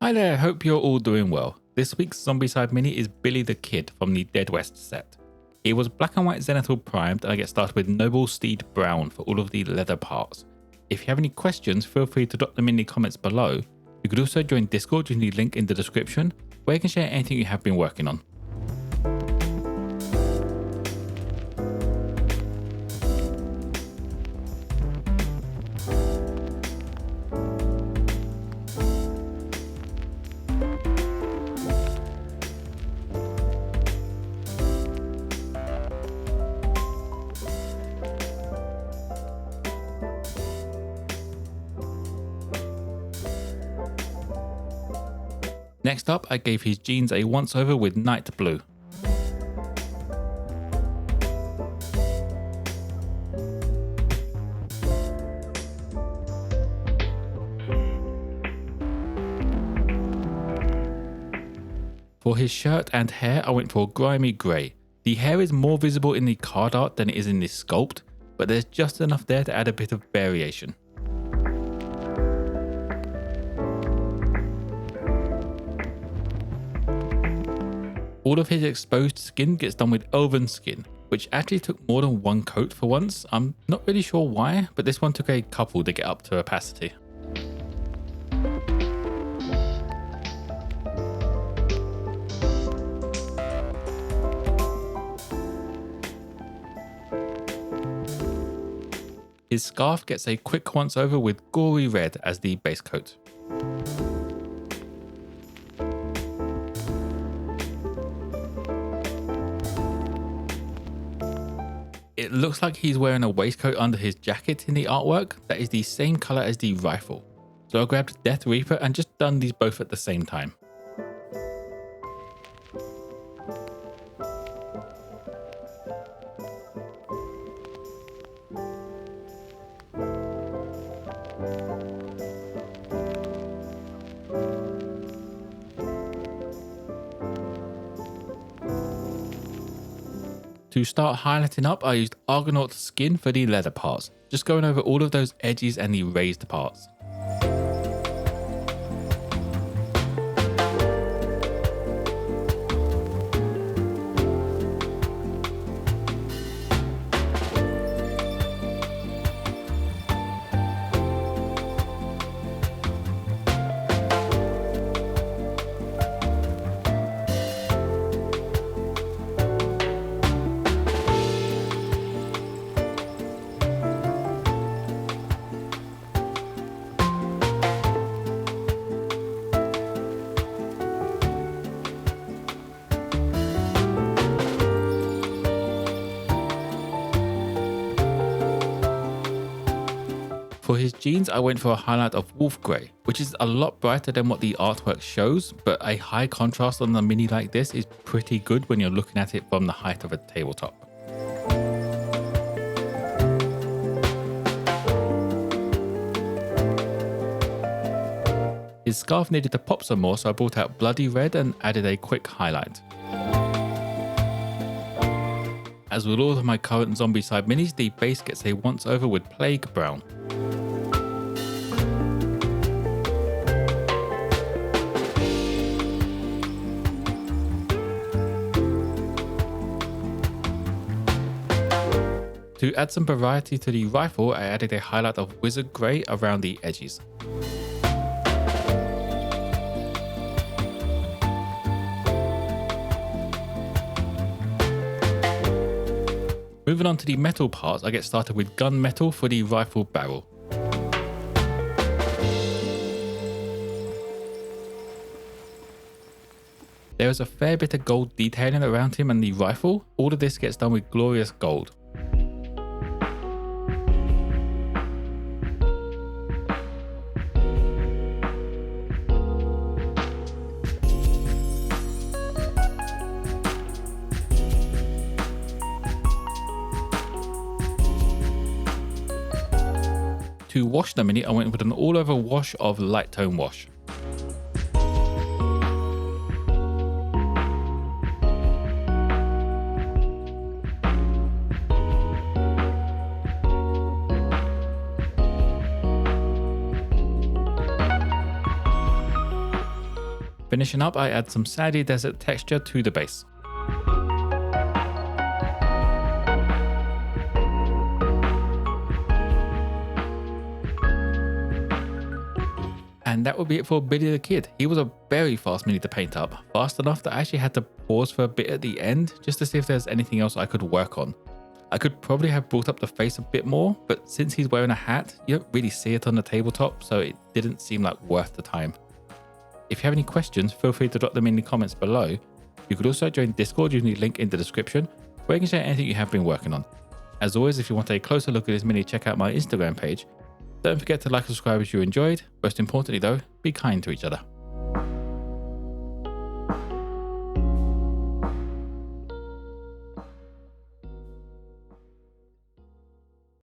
Hi there, hope you're all doing well. This week's Zombicide mini is Billy the Kid from the Dead West set. It was black and white zenithal primed, and I get started with Noble Steed Brown for all of the leather parts. If you have any questions, feel free to drop them in the comments below. You could also join Discord using the link in the description, where you can share anything you have been working on. Next up, I gave his jeans a once over with night blue. For his shirt and hair, I went for grimy grey. The hair is more visible in the card art than it is in the sculpt, but there's just enough there to add a bit of variation. All of his exposed skin gets done with Elven skin, which actually took more than one coat for once. I'm not really sure why, but this one took a couple to get up to opacity. His scarf gets a quick once over with Gory red as the base coat. It looks like he's wearing a waistcoat under his jacket in the artwork that is the same colour as the rifle. So I grabbed Death Reaper and just done these both at the same time. To start highlighting up, I used Argonaut skin for the leather parts, just going over all of those edges and the raised parts. For his jeans, I went for a highlight of wolf grey, which is a lot brighter than what the artwork shows, but a high contrast on a mini like this is pretty good when you're looking at it from the height of a tabletop. His scarf needed to pop some more, so I brought out bloody red and added a quick highlight. As with all of my current Zombicide minis, the base gets a once over with plague brown. To add some variety to the rifle, I added a highlight of wizard grey around the edges. Moving on to the metal parts, I get started with gun metal for the rifle barrel. There is a fair bit of gold detailing around him and the rifle. All of this gets done with glorious gold. To wash the mini, I went with an all-over wash of light tone wash. Finishing up, I add some sandy desert texture to the base. And that would be it for Billy the Kid. He was a very fast mini to paint up, fast enough that I actually had to pause for a bit at the end just to see if there's anything else I could work on. I could probably have brought up the face a bit more, but since he's wearing a hat, you don't really see it on the tabletop, so it didn't seem like worth the time. If you have any questions, feel free to drop them in the comments below. You could also join Discord using the link in the description, where you can share anything you have been working on. As always, if you want a closer look at this mini, check out my Instagram page. Don't forget to like and subscribe if you enjoyed. Most importantly though, be kind to each other.